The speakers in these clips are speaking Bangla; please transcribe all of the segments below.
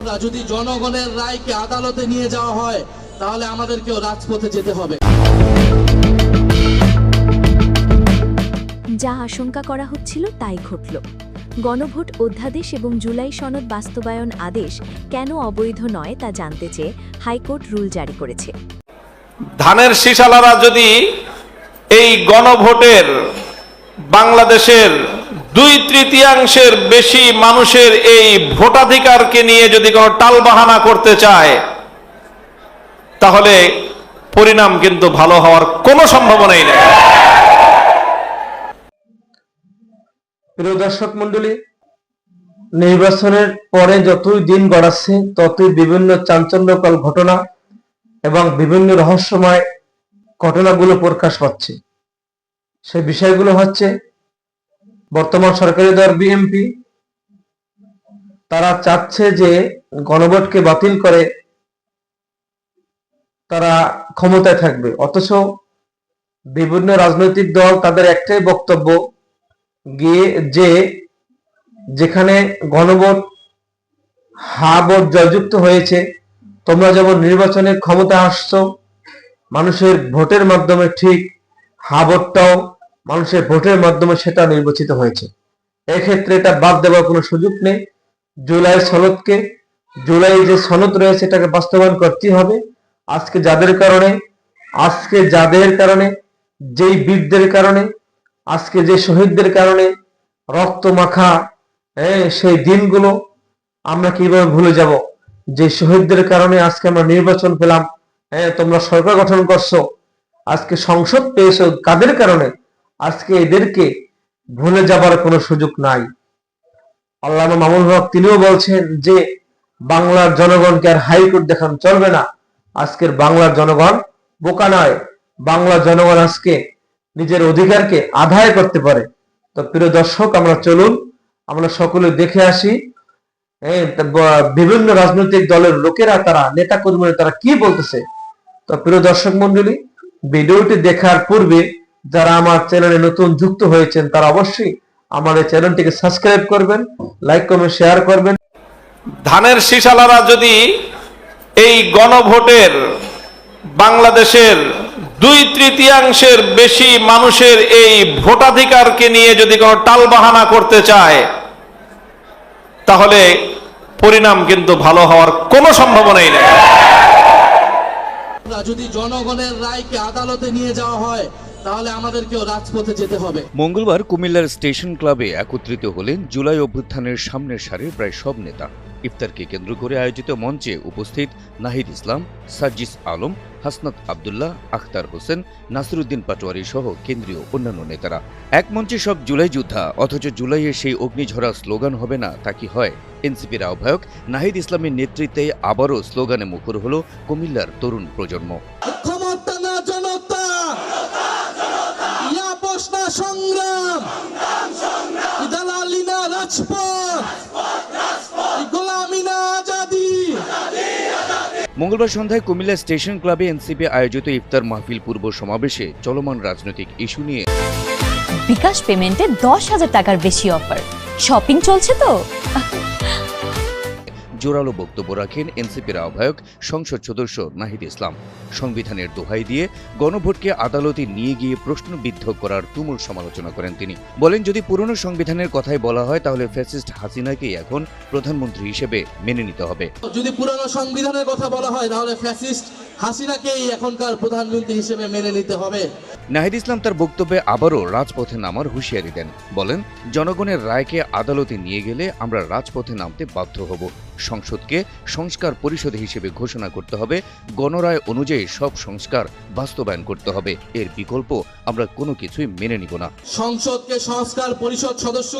যদি জনগণের রায়কে আদালতে নিয়ে যাওয়া হয় তাহলে আমাদেরকেও রাজপথে যেতে হবে। যা আশঙ্কা করা হচ্ছিল তাই ঘটল। গণভোট অধ্যাদেশ এবং জুলাই সনদ বাস্তবায়ন আদেশ কেন অবৈধ নয় তা জানতে চেয়ে হাইকোর্ট রুল জারি করেছে। ধানের শীষালারা যদি এই গণভোটের বাংলাদেশের 2/3 বেশি মানুষের এই ভোটাধিকারকে নিয়ে যদি কোনো টালবাহানা করতে চায় তাহলে পরিণাম কিন্তু ভালো হওয়ার কোনো সম্ভাবনাই নেই। প্রিয় দর্শক মন্ডলী, নির্বাচনের পরে যতই দিন গড়াচ্ছে ততই বিভিন্ন চাঞ্চল্যকর ঘটনা এবং বিভিন্ন রহস্যময় ঘটনাগুলো প্রকাশ পাচ্ছে। সেই বিষয়গুলো হচ্ছে, বর্তমান সরকারি দল বিএনপি তারা চাচ্ছে যে গণভোটকে বাতিল করে তারা ক্ষমতায় থাকবে, অথচ বিভিন্ন রাজনৈতিক দল তাদের একটাই বক্তব্য গিয়ে যে যেখানে গণভোট হা ভোট জয়যুক্ত হয়েছে, তোমরা যেমন নির্বাচনের ক্ষমতা আসছো মানুষের ভোটের মাধ্যমে, ঠিক হা ভোটটাও মানুষের ভোটের মাধ্যমে সেটা নির্বাচিত হয়েছে। এক্ষেত্রে এটা বাদ দেওয়ার কোনো সুযোগ নেই। জুলাই যে সনদ রয়েছে এটাকে বাস্তবায়ন করতেই হবে। আজকে যাদের কারণে যেই বীরদের কারণে, আজকে যে শহীদদের কারণে রক্ত মাখা সেই দিনগুলো আমরা কিভাবে ভুলে যাব? যে শহীদদের কারণে আজকে আমরা নির্বাচন পেলাম, তোমরা সরকার গঠন করছো, আজকে সংসদ পেয়েছো, কাদের কারণে? আজকে এদেরকে ভুলে যাবার কোনো সুযোগ নাই। আল্লামা মামুনুল হক তিনিও বলছেন যে বাংলার জনগণকে আর হাইকোর্ট দেখানো চলবে না। আজকের বাংলার জনগণ বোকা নয়, বাংলার জনগণ আজকে নিজের অধিকারকে আদায় করতে পারে। তো প্রিয় দর্শক, আমরা সকলে দেখে আসি বিভিন্ন রাজনৈতিক দলের লোকেরা, তারা নেতা কর্মীরা তারা কি বলতেছে। তো প্রিয় দর্শক মন্ডলী, ভিডিওটি দেখার পূর্বে যারা আমার চ্যানেলে নতুন যুক্ত হয়েছেন তারা অবশ্যই আমাদের চ্যানেলটিকে সাবস্ক্রাইব করবেন, লাইক কমেন্ট শেয়ার করবেন। ধানের শীষালারা যদি এই গণভোটের বাংলাদেশের 2/3 বেশি মানুষের এই ভোটাধিকারকে নিয়ে যদি কোনো টালবাহানা করতে চায় তাহলে পরিণাম কিন্তু ভালো হওয়ার কোনো সম্ভাবনাই নেই। যদি জনগণের রায়কে আদালতে নিয়ে যাওয়া হয় তাহলে আমাদেরকেও রাজপথে যেতে হবে। মঙ্গলবার কুমিল্লার স্টেশন ক্লাবে একত্রিত হলেন জুলাই অভ্যুত্থানের সামনের সারির প্রায় সব নেতা। ইফতারকে কেন্দ্র করে আয়োজিত মঞ্চে উপস্থিত নাহিদ ইসলাম, সাজ্জিস আলম, হাসনাত আবদুল্লাহ, আখতার হোসেন, নাসিরুদ্দিন পাটোয়ারি সহ কেন্দ্রীয় অন্যান্য নেতারা। এক মঞ্চে সব জুলাই যোদ্ধা, অথচ জুলাইয়ের সেই অগ্নিঝরা স্লোগান হবে না তা কি হয়? এনসিপির আহ্বায়ক নাহিদ ইসলামের নেতৃত্বে আবারও স্লোগানে মুখর হল কুমিল্লার তরুণ প্রজন্ম। সংগ্রাম, মঙ্গলবার সন্ধ্যায় কুমিল্লা স্টেশন ক্লাবে এনসিপি আয়োজিত ইফতার মাহফিল পূর্ব সমাবেশে চলমান রাজনৈতিক ইস্যু নিয়ে বিকাশ পেমেন্টে 10,000 টাকার বেশি অফার, শপিং চলছে তো। জোরালো বক্তব্য রাখেন এনসিপির আহ্বায়ক সংসদ সদস্য নাহিদ ইসলাম। সংবিধানের দোহাই দিয়ে গণভোটকে আদালতে নিয়ে গিয়ে প্রশ্নবিদ্ধ করার তুমুল সমালোচনা করেন তিনি। বলেন, যদি পুরনো সংবিধানের কথাই বলা হয় তাহলে ফ্যাসিস্ট হাসিনাকেই এখন প্রধানমন্ত্রী হিসেবে মেনে নিতে হবে। যদি পুরনো সংবিধানের কথা বলা হয় তাহলে ফ্যাসিস্ট হাসিনাকেই এখনকার প্রধানমন্ত্রী হিসেবে মেনে নিতে হবে। নাহিদ ইসলাম তার বক্তব্যে আবারও রাজপথে নামার হুঁশিয়ারি দেন। বলেন, জনগণের রায়কে আদালতে নিয়ে গেলে আমরা রাজপথে নামতে বাধ্য হব। সংসদকে সংস্কার পরিষদ হিসেবে ঘোষণা করতে হবে। গণরায় অনুযায়ী সব সংস্কার বাস্তবায়ন করতে হবে। এর বিকল্প আমরা কোনো কিছুই মেনে নিব না। সংসদকে সংস্কার পরিষদ সদস্য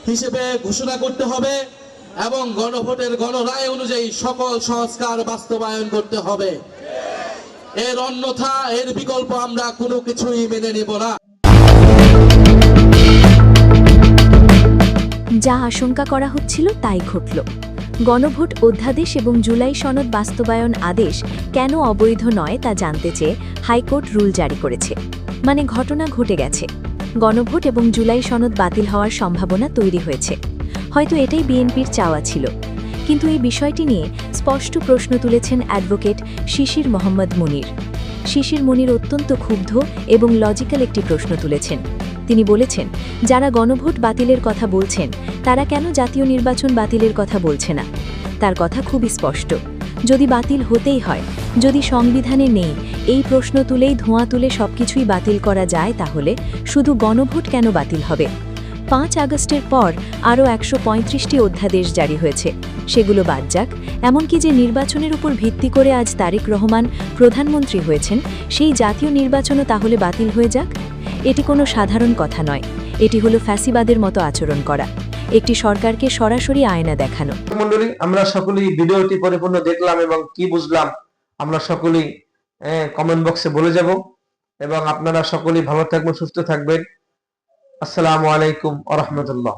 হিসেবে ঘোষণা করতে হবে এবং গণভোটের গণরায় অনুযায়ী সকল সংস্কার বাস্তবায়ন করতে হবে। এর অন্যথা, এর বিকল্প আমরা কোনো কিছুই মেনে নিব না। যা আশঙ্কা করা হচ্ছিল তাই ঘটল। গণভোট অধ্যাদেশ এবং জুলাই সনদ বাস্তবায়ন আদেশ কেন অবৈধ নয় তা জানতে চেয়ে হাইকোর্ট রুল জারি করেছে। মানে ঘটনা ঘটে গেছে, গণভোট এবং জুলাই সনদ বাতিল হওয়ার সম্ভাবনা তৈরি হয়েছে। হয়তো এটাই বিএনপির চাওয়া ছিল, কিন্তু এই বিষয়টি নিয়ে স্পষ্ট প্রশ্ন তুলেছেন অ্যাডভোকেট শিশির মোহাম্মদ মুনির। শিশির মুনির অত্যন্ত ক্ষুব্ধ এবং লজিক্যাল একটি প্রশ্ন তুলেছেন। তিনি বলেছেন, যারা গণভোট বাতিলের কথা বলছেন তারা কেন জাতীয় নির্বাচন বাতিলের কথা বলছে না? তার কথা খুবই স্পষ্ট। যদি বাতিল হতেই হয়, যদি সংবিধানে নেই এই প্রশ্ন তুলেই ধোঁয়া তুলে সবকিছুই বাতিল করা যায়, তাহলে শুধু গণভোট কেন বাতিল হবে? 5 আগস্টের পর আরও 135টি অধ্যাদেশ জারি হয়েছে, সেগুলো বাদ যাক। এমনকি যে নির্বাচনের উপর ভিত্তি করে আজ তারেক রহমান প্রধানমন্ত্রী হয়েছেন, সেই জাতীয় নির্বাচনও তাহলে বাতিল হয়ে যাক? এটি কোনো সাধারণ কথা নয়, এটি হলো ফ্যাসিবাদের মতো আচরণ করা, একটি সরকারকে সরাসরি আয়না দেখানো। মণ্ডলী, আমরা সকলেই ভিডিওটি পরিপূর্ণ দেখলাম এবং কি বুঝলাম আমরা সকলেই কমেন্ট বক্সে বলে যাব, এবং আপনারা সকলেই ভালো থাকবেন, সুস্থ থাকবেন। আসসালামু আলাইকুম ওয়া রাহমাতুল্লাহ।